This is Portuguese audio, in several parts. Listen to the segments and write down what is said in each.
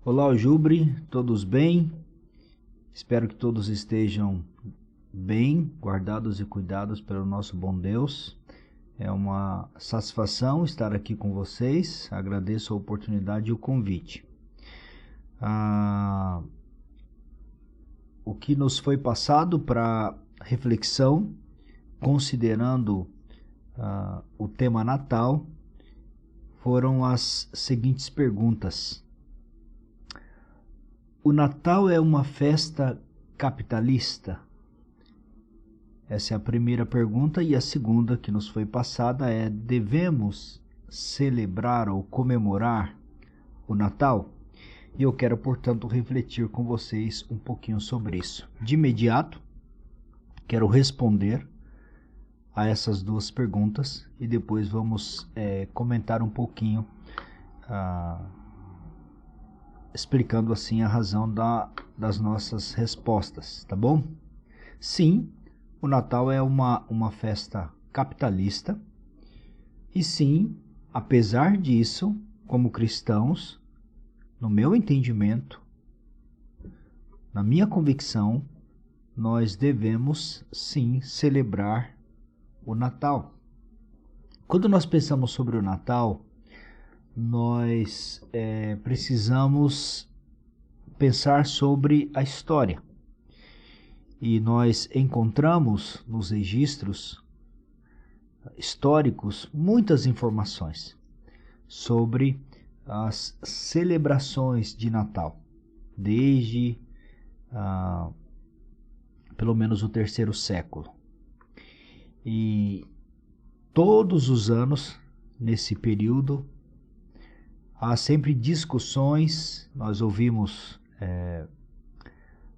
Olá, Aljubre, todos bem? Espero que todos estejam bem, guardados e cuidados pelo nosso bom Deus. É uma satisfação estar aqui com vocês, agradeço a oportunidade e o convite. O que nos foi passado para reflexão, considerando o tema Natal, foram as seguintes perguntas. O Natal é uma festa capitalista? Essa é a primeira pergunta, e a segunda que nos foi passada é: devemos celebrar ou comemorar o Natal? E eu quero, portanto, refletir com vocês um pouquinho sobre isso. De imediato, quero responder a essas duas perguntas e depois vamos comentar um pouquinho, explicando assim a razão das nossas respostas, tá bom? Sim, o Natal é uma festa capitalista, e sim, apesar disso, como cristãos, no meu entendimento, na minha convicção, nós devemos sim celebrar o Natal. Quando nós pensamos sobre o Natal, nós precisamos pensar sobre a história. E nós encontramos nos registros históricos muitas informações sobre as celebrações de Natal, desde pelo menos o 3º século. E todos os anos, nesse período, há sempre discussões. Nós ouvimos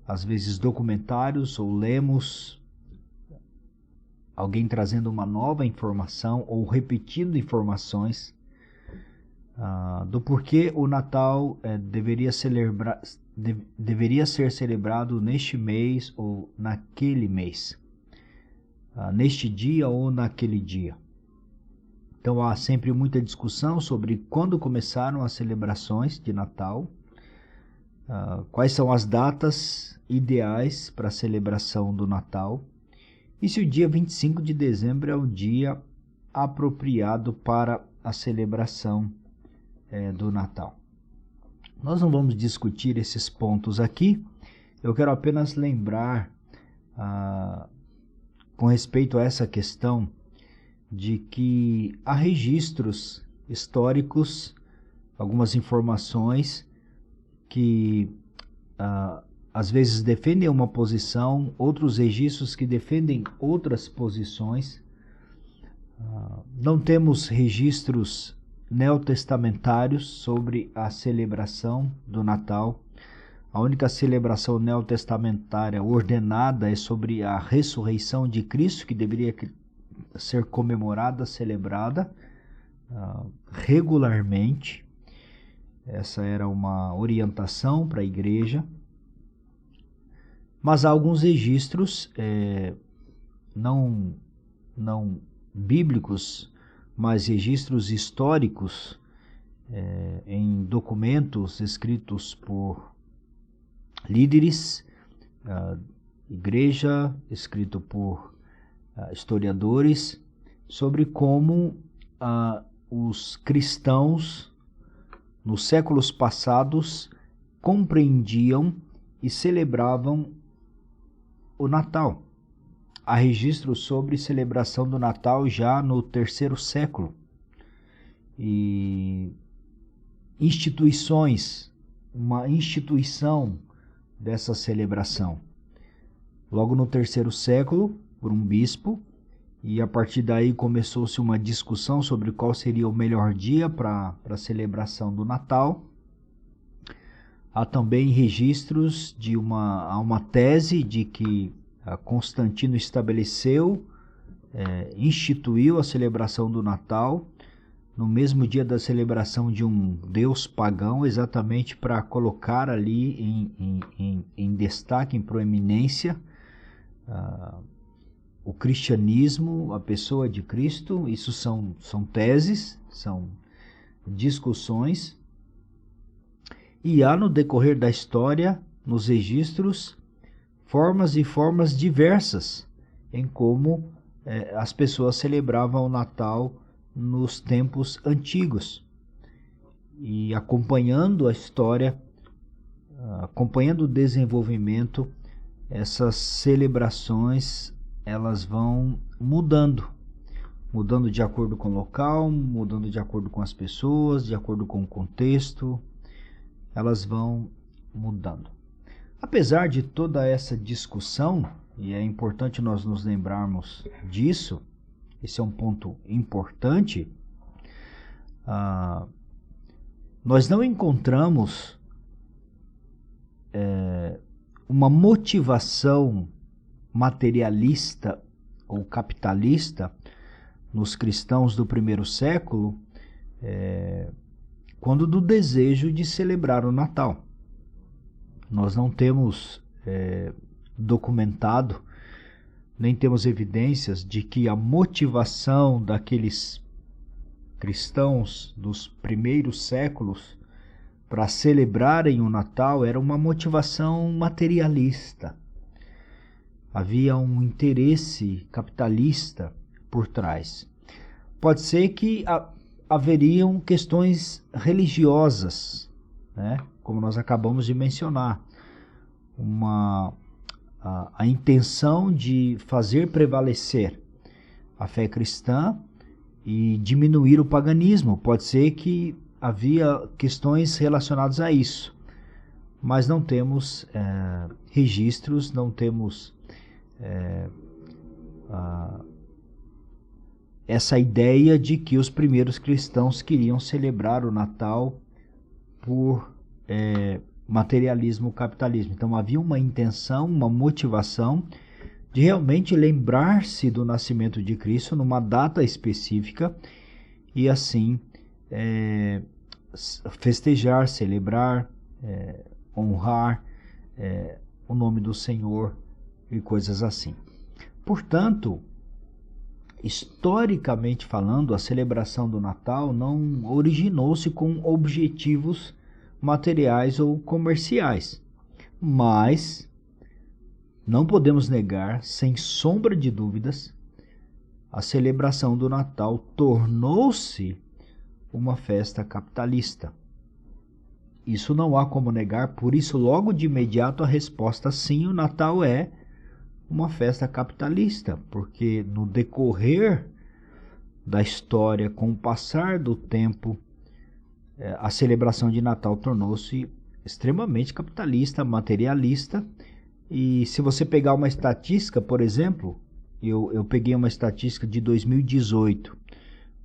às vezes documentários ou lemos alguém trazendo uma nova informação ou repetindo informações do porquê o Natal deveria ser celebrado neste mês ou naquele mês, neste dia ou naquele dia. Então há sempre muita discussão sobre quando começaram as celebrações de Natal, quais são as datas ideais para a celebração do Natal, e se o dia 25 de dezembro é o dia apropriado para a celebração do Natal. Nós não vamos discutir esses pontos aqui, eu quero apenas lembrar, com respeito a essa questão, de que há registros históricos, algumas informações que às vezes defendem uma posição, outros registros que defendem outras posições. Não temos registros neotestamentários sobre a celebração do Natal. A única celebração neotestamentária ordenada é sobre a ressurreição de Cristo, que deveria ser comemorada, celebrada regularmente. Essa era uma orientação para a igreja. Mas há alguns registros não bíblicos, mas registros históricos em documentos escritos por líderes, igreja, escrito por historiadores, sobre como os cristãos nos séculos passados compreendiam e celebravam o Natal. Há registros sobre celebração do Natal já no 3º século. E uma instituição dessa celebração. Logo no 3º século, por um bispo, e a partir daí começou-se uma discussão sobre qual seria o melhor dia para a celebração do Natal. Há também registros de uma tese de que Constantino instituiu a celebração do Natal no mesmo dia da celebração de um deus pagão, exatamente para colocar ali em destaque, em proeminência, o cristianismo, a pessoa de Cristo. Isso são teses, são discussões. E há no decorrer da história, nos registros, formas e formas diversas em como as pessoas celebravam o Natal nos tempos antigos. E acompanhando a história, acompanhando o desenvolvimento, essas celebrações elas vão mudando de acordo com o local, mudando de acordo com as pessoas, de acordo com o contexto, elas vão mudando. Apesar de toda essa discussão, e é importante nós nos lembrarmos disso, esse é um ponto importante, nós não encontramos uma motivação materialista ou capitalista nos cristãos do primeiro século, quando do desejo de celebrar o Natal. Nós não temos documentado, nem temos evidências de que a motivação daqueles cristãos dos primeiros séculos para celebrarem o Natal era uma motivação materialista. Havia um interesse capitalista por trás. Pode ser que haveriam questões religiosas, né? Como nós acabamos de mencionar, a intenção de fazer prevalecer a fé cristã e diminuir o paganismo. Pode ser que havia questões relacionadas a isso, mas não temos registros, não temos essa ideia de que os primeiros cristãos queriam celebrar o Natal por materialismo, capitalismo. Então havia uma intenção, uma motivação de realmente lembrar-se do nascimento de Cristo numa data específica e assim festejar, celebrar, honrar o nome do Senhor e coisas assim. Portanto, historicamente falando, a celebração do Natal não originou-se com objetivos materiais ou comerciais, mas não podemos negar, sem sombra de dúvidas, a celebração do Natal tornou-se uma festa capitalista. Isso não há como negar, por isso logo de imediato a resposta sim, o Natal é uma festa capitalista, porque no decorrer da história, com o passar do tempo, a celebração de Natal tornou-se extremamente capitalista, materialista. E se você pegar uma estatística, por exemplo, eu peguei uma estatística de 2018,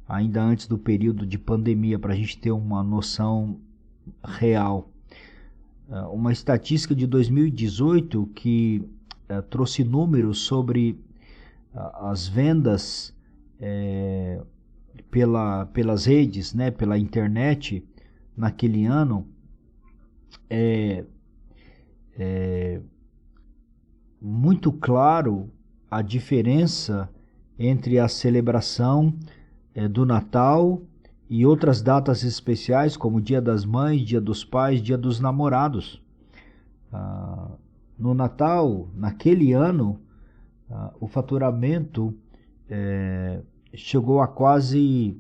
ainda antes do período de pandemia, para a gente ter uma noção real. Uma estatística de 2018 que trouxe números sobre as vendas pelas redes, né, pela internet naquele ano, muito claro a diferença entre a celebração do Natal e outras datas especiais como Dia das Mães, Dia dos Pais, Dia dos Namorados. No Natal, naquele ano, o faturamento chegou a quase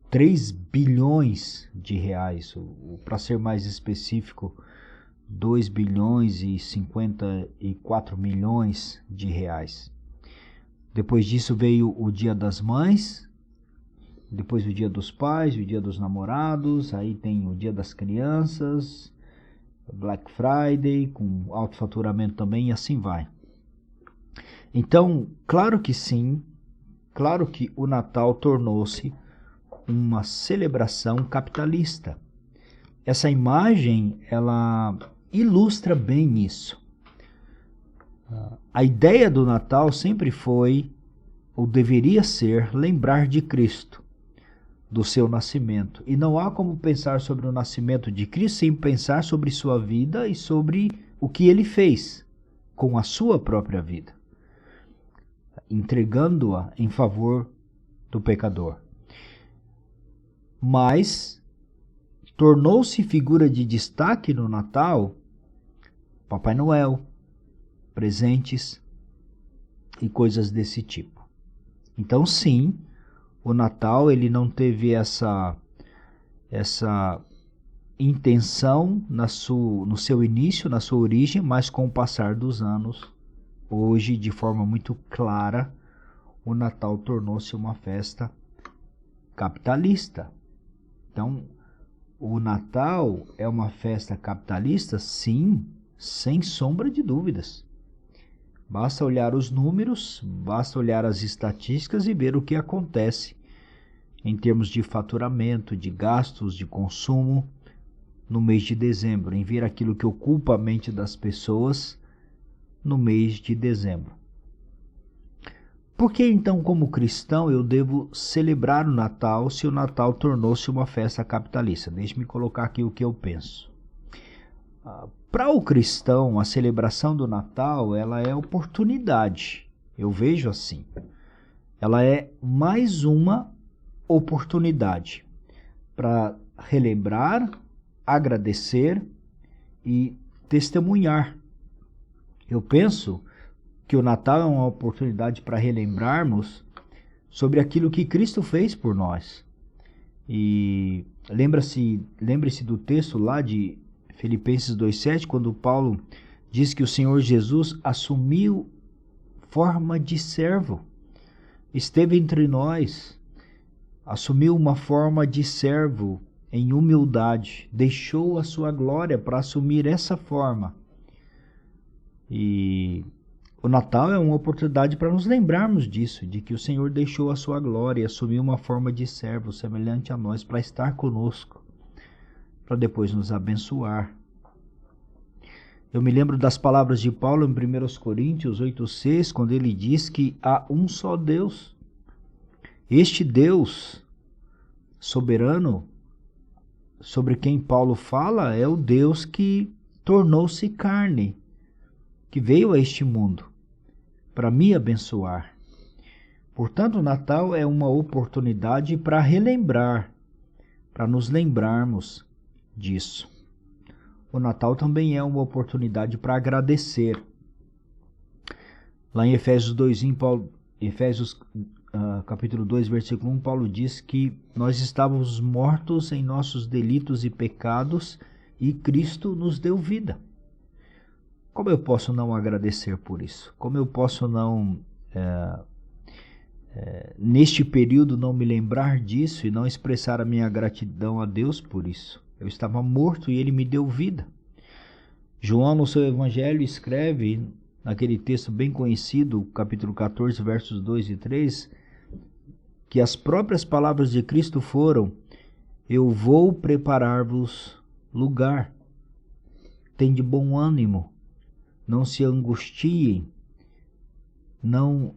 3 bilhões de reais, para ser mais específico, 2 bilhões e 54 milhões de reais. Depois disso veio o Dia das Mães, depois o Dia dos Pais, o Dia dos Namorados, aí tem o Dia das Crianças, Black Friday, com alto faturamento também, e assim vai. Então, claro que sim, claro que o Natal tornou-se uma celebração capitalista. Essa imagem, ela ilustra bem isso. A ideia do Natal sempre foi, ou deveria ser, lembrar de Cristo, do seu nascimento. E não há como pensar sobre o nascimento de Cristo sem pensar sobre sua vida e sobre o que ele fez com a sua própria vida, entregando-a em favor do pecador. Mas tornou-se figura de destaque no Natal Papai Noel, presentes e coisas desse tipo. Então, sim, o Natal ele não teve essa intenção no seu início, na sua origem, mas com o passar dos anos, hoje, de forma muito clara, o Natal tornou-se uma festa capitalista. Então, o Natal é uma festa capitalista? Sim, sem sombra de dúvidas. Basta olhar os números, basta olhar as estatísticas e ver o que acontece em termos de faturamento, de gastos, de consumo no mês de dezembro, em ver aquilo que ocupa a mente das pessoas no mês de dezembro. Por que então, como cristão, eu devo celebrar o Natal se o Natal tornou-se uma festa capitalista? Deixe-me colocar aqui o que eu penso. Para o cristão, a celebração do Natal, ela é oportunidade. Eu vejo assim. Ela é mais uma oportunidade para relembrar, agradecer e testemunhar. Eu penso que o Natal é uma oportunidade para relembrarmos sobre aquilo que Cristo fez por nós. E lembre-se do texto lá de Filipenses 2,7, quando Paulo diz que o Senhor Jesus assumiu forma de servo, esteve entre nós, assumiu uma forma de servo em humildade, deixou a sua glória para assumir essa forma. E o Natal é uma oportunidade para nos lembrarmos disso, de que o Senhor deixou a sua glória e assumiu uma forma de servo semelhante a nós para estar conosco, para depois nos abençoar. Eu me lembro das palavras de Paulo em 1 Coríntios 8,6, quando ele diz que há um só Deus. Este Deus soberano, sobre quem Paulo fala, é o Deus que tornou-se carne, que veio a este mundo para me abençoar. Portanto, o Natal é uma oportunidade para relembrar, para nos lembrarmos disso. O Natal também é uma oportunidade para agradecer. Lá em Efésios 2, capítulo 2, versículo 1, Paulo diz que nós estávamos mortos em nossos delitos e pecados e Cristo nos deu vida. Como eu posso não agradecer por isso? Como eu posso não, neste período, não me lembrar disso e não expressar a minha gratidão a Deus por isso? Eu estava morto e Ele me deu vida. João, no seu evangelho, escreve, naquele texto bem conhecido, capítulo 14, versos 2 e 3, que as próprias palavras de Cristo foram: eu vou preparar-vos lugar. Tende bom ânimo, não se angustiem, não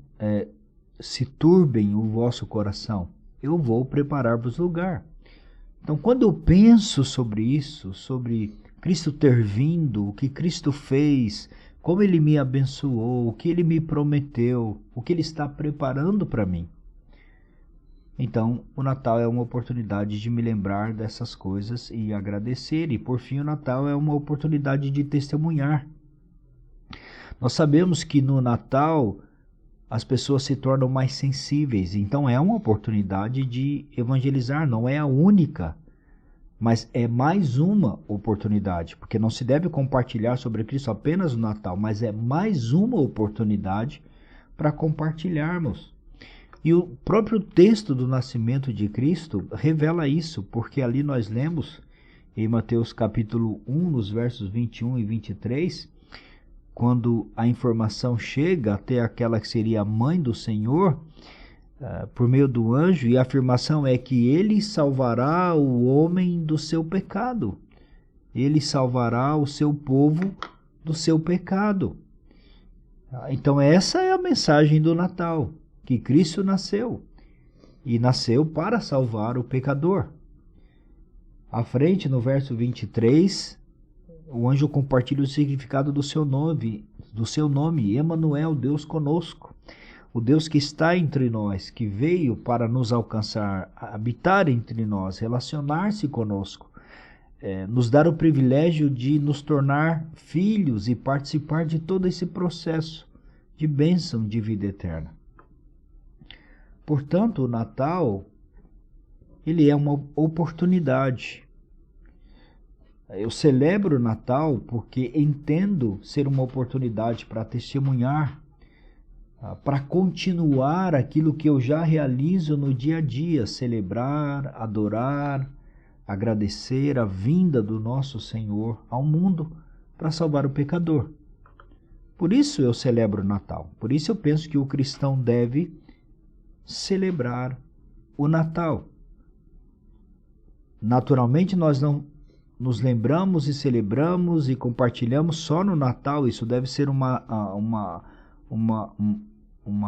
se turbem o vosso coração. Eu vou preparar-vos lugar. Então, quando eu penso sobre isso, sobre Cristo ter vindo, o que Cristo fez, como Ele me abençoou, o que Ele me prometeu, o que Ele está preparando para mim, então o Natal é uma oportunidade de me lembrar dessas coisas e agradecer. E por fim, o Natal é uma oportunidade de testemunhar. Nós sabemos que no Natal as pessoas se tornam mais sensíveis, então é uma oportunidade de evangelizar, não é a única, mas é mais uma oportunidade, porque não se deve compartilhar sobre Cristo apenas no Natal, mas é mais uma oportunidade para compartilharmos. E o próprio texto do nascimento de Cristo revela isso, porque ali nós lemos em Mateus capítulo 1, nos versos 21 e 23, quando a informação chega até aquela que seria a mãe do Senhor, por meio do anjo, e a afirmação é que Ele salvará o homem do seu pecado. Ele salvará o seu povo do seu pecado. Então essa é a mensagem do Natal, que Cristo nasceu, e nasceu para salvar o pecador. À frente, no verso 23, o anjo compartilha o significado do seu nome, Emanuel, Deus conosco. O Deus que está entre nós, que veio para nos alcançar, habitar entre nós, relacionar-se conosco. nos dar o privilégio de nos tornar filhos e participar de todo esse processo de bênção de vida eterna. Portanto, o Natal, ele é uma oportunidade. Eu celebro o Natal porque entendo ser uma oportunidade para testemunhar, para continuar aquilo que eu já realizo no dia a dia, celebrar, adorar, agradecer a vinda do nosso Senhor ao mundo para salvar o pecador. Por isso eu celebro o Natal. Por isso eu penso que o cristão deve celebrar o Natal. Naturalmente nós não nos lembramos e celebramos e compartilhamos só no Natal. Isso deve ser uma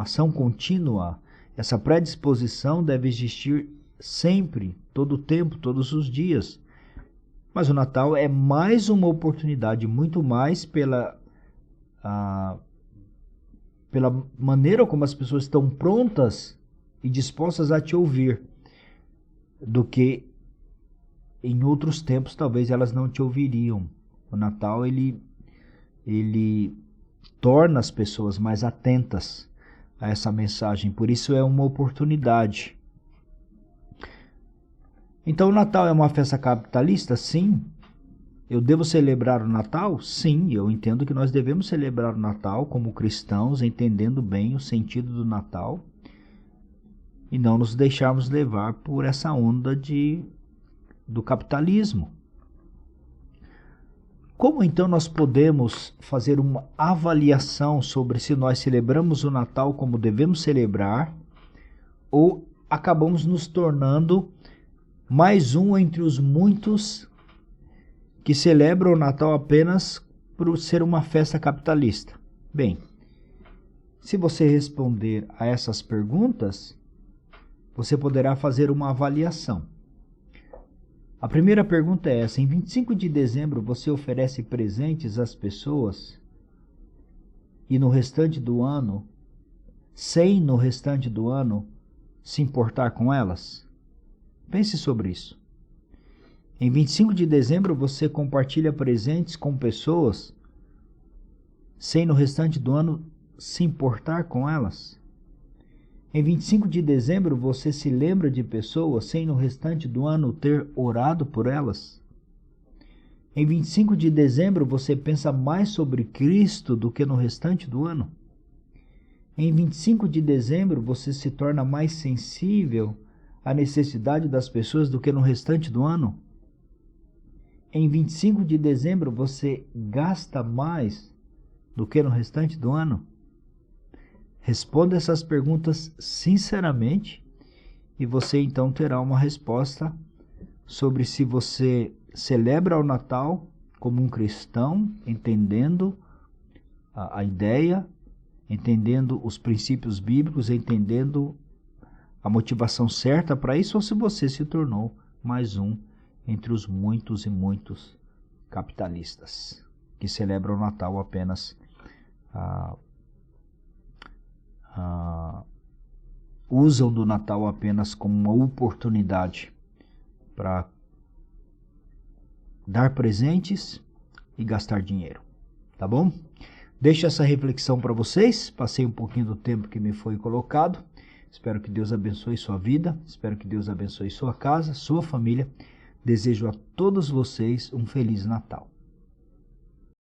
ação contínua. Essa predisposição deve existir sempre, todo o tempo, todos os dias. Mas o Natal é mais uma oportunidade, muito mais pela maneira como as pessoas estão prontas e dispostas a te ouvir, do que em outros tempos talvez elas não te ouviriam. O Natal ele torna as pessoas mais atentas a essa mensagem, por isso é uma oportunidade. Então o Natal é uma festa capitalista? Sim. Eu devo celebrar o Natal? Sim, eu entendo que nós devemos celebrar o Natal como cristãos, entendendo bem o sentido do Natal e não nos deixarmos levar por essa onda do capitalismo. Como então nós podemos fazer uma avaliação sobre se nós celebramos o Natal como devemos celebrar ou acabamos nos tornando mais um entre os muitos que celebram o Natal apenas por ser uma festa capitalista? Bem, se você responder a essas perguntas, você poderá fazer uma avaliação. A primeira pergunta é essa: em 25 de dezembro você oferece presentes às pessoas e no restante do ano, sem no restante do ano se importar com elas? Pense sobre isso. Em 25 de dezembro você compartilha presentes com pessoas sem no restante do ano se importar com elas? Em 25 de dezembro você se lembra de pessoas sem no restante do ano ter orado por elas? Em 25 de dezembro você pensa mais sobre Cristo do que no restante do ano? Em 25 de dezembro você se torna mais sensível à necessidade das pessoas do que no restante do ano? Em 25 de dezembro você gasta mais do que no restante do ano? Responda essas perguntas sinceramente e você então terá uma resposta sobre se você celebra o Natal como um cristão, entendendo a ideia, entendendo os princípios bíblicos, entendendo a motivação certa para isso, ou se você se tornou mais um entre os muitos e muitos capitalistas que celebram o Natal apenas usam do Natal apenas como uma oportunidade para dar presentes e gastar dinheiro, tá bom? Deixo essa reflexão para vocês, passei um pouquinho do tempo que me foi colocado, espero que Deus abençoe sua vida, espero que Deus abençoe sua casa, sua família, desejo a todos vocês um Feliz Natal.